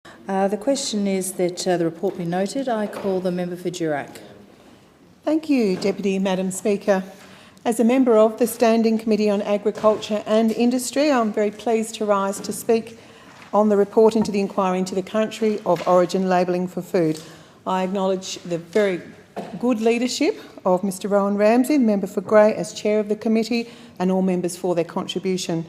The question is that the report be noted. I call the member for Durack. Thank you, Deputy Madam Speaker. As a member of the Standing Committee on Agriculture and Industry, I'm very pleased to rise to speak on the report into the inquiry into the country of origin labelling for food. I acknowledge the very good leadership of Mr Rowan Ramsey, the member for Grey, as chair of the committee, and all members for their contribution.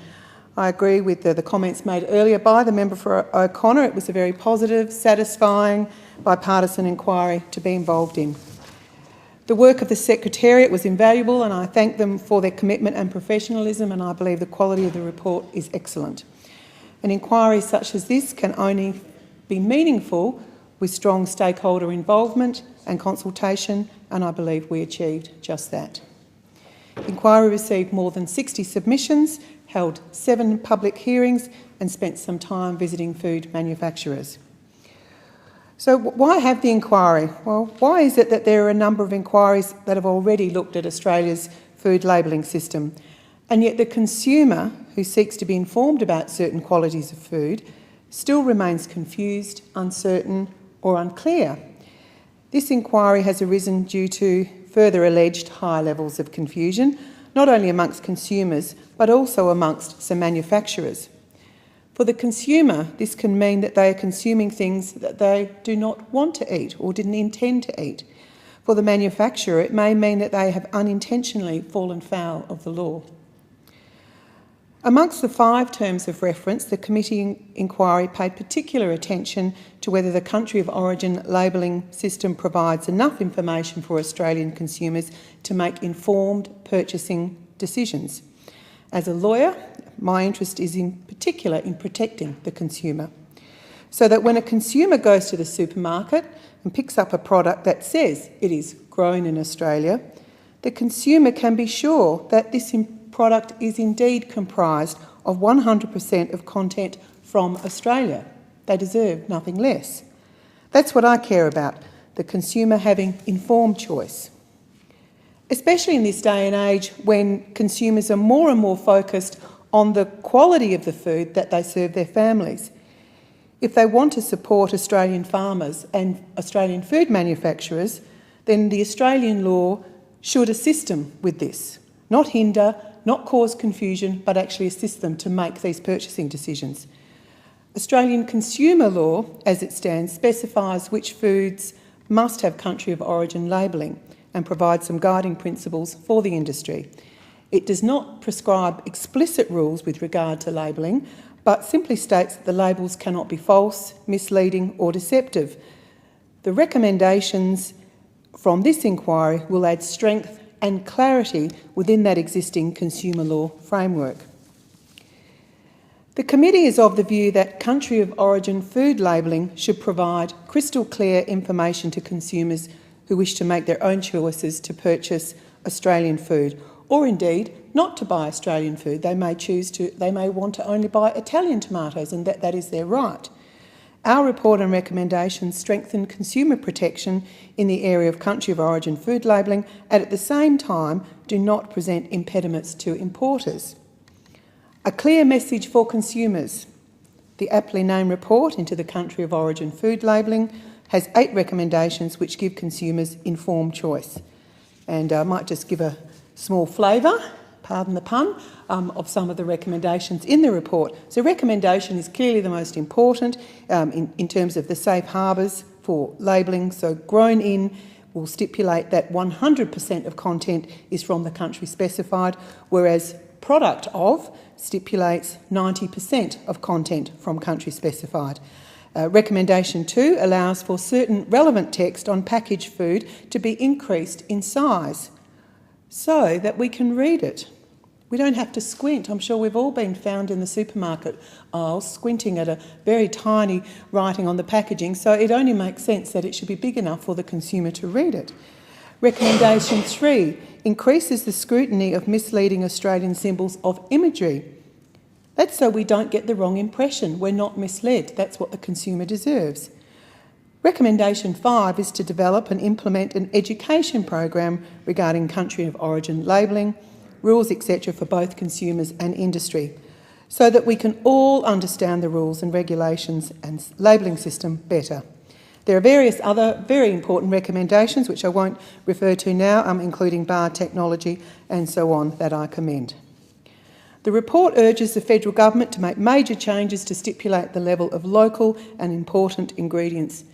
I agree with the comments made earlier by the member for O'Connor. It was a very positive, satisfying, bipartisan inquiry to be involved in. The work of the Secretariat was invaluable, and I thank them for their commitment and professionalism, and I believe the quality of the report is excellent. An inquiry such as this can only be meaningful with strong stakeholder involvement and consultation, and I believe we achieved just that. The inquiry received more than 60 submissions, held 7 public hearings and spent some time visiting food manufacturers. So why have the inquiry? Well, why is it that there are a number of inquiries that have already looked at Australia's food labelling system, and yet the consumer who seeks to be informed about certain qualities of food still remains confused, uncertain or unclear? This inquiry has arisen due to further alleged high levels of confusion, not only amongst consumers but also amongst some manufacturers. For the consumer, this can mean that they are consuming things that they do not want to eat or didn't intend to eat. For the manufacturer, it may mean that they have unintentionally fallen foul of the law. Amongst the 5 terms of reference, the committee inquiry paid particular attention to whether the country of origin labelling system provides enough information for Australian consumers to make informed purchasing decisions. As a lawyer, my interest is in particular in protecting the consumer, so that when a consumer goes to the supermarket and picks up a product that says it is grown in Australia, the consumer can be sure that this product is indeed comprised of 100% of content from Australia. They deserve nothing less. That's what I care about, the consumer having informed choice. Especially in this day and age when consumers are more and more focused on the quality of the food that they serve their families. If they want to support Australian farmers and Australian food manufacturers, then the Australian law should assist them with this, not hinder, not cause confusion, but actually assist them to make these purchasing decisions. Australian consumer law, as it stands, specifies which foods must have country of origin labelling and provides some guiding principles for the industry. It does not prescribe explicit rules with regard to labelling, but simply states that the labels cannot be false, misleading or deceptive. The recommendations from this inquiry will add strength and clarity within that existing consumer law framework. The committee is of the view that country of origin food labelling should provide crystal clear information to consumers who wish to make their own choices to purchase Australian food, or indeed not to buy Australian food. They may want to only buy Italian tomatoes, and that is their right. Our report and recommendations strengthen consumer protection in the area of country of origin food labelling and at the same time do not present impediments to importers. A clear message for consumers. The aptly named report into the country of origin food labelling has 8 recommendations which give consumers informed choice. And I might just give a small flavour, pardon the pun, of some of the recommendations in the report. So recommendation is clearly the most important in terms of the safe harbours for labelling. So grown in will stipulate that 100% of content is from the country specified, whereas product of stipulates 90% of content from country specified. Recommendation 2 allows for certain relevant text on packaged food to be increased in size so that we can read it. We don't have to squint. I'm sure we've all been found in the supermarket aisles squinting at a very tiny writing on the packaging, so it only makes sense that it should be big enough for the consumer to read it. Recommendation 3 increases the scrutiny of misleading Australian symbols of imagery. That's so we don't get the wrong impression. We're not misled. That's what the consumer deserves. Recommendation 5 is to develop and implement an education program regarding country of origin labelling, rules, etc. for both consumers and industry. so that we can all understand the rules and regulations and labelling system better. There are various other very important recommendations, which I won't refer to now, including bar technology and so on, that I commend. The report urges the federal government to make major changes to stipulate the level of local and important ingredients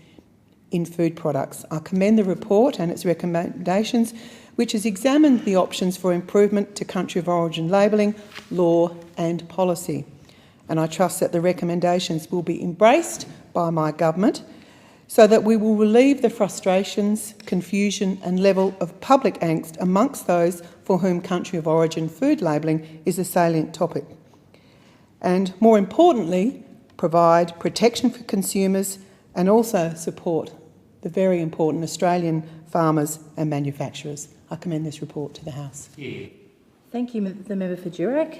in food products. I commend the report and its recommendations, which has examined the options for improvement to country of origin labelling, law and policy. And I trust that the recommendations will be embraced by my government so that we will relieve the frustrations, confusion and level of public angst amongst those for whom country of origin food labelling is a salient topic. And more importantly, provide protection for consumers and also support the very important Australian farmers and manufacturers. I commend this report to the House. Thank you, the member for Durack.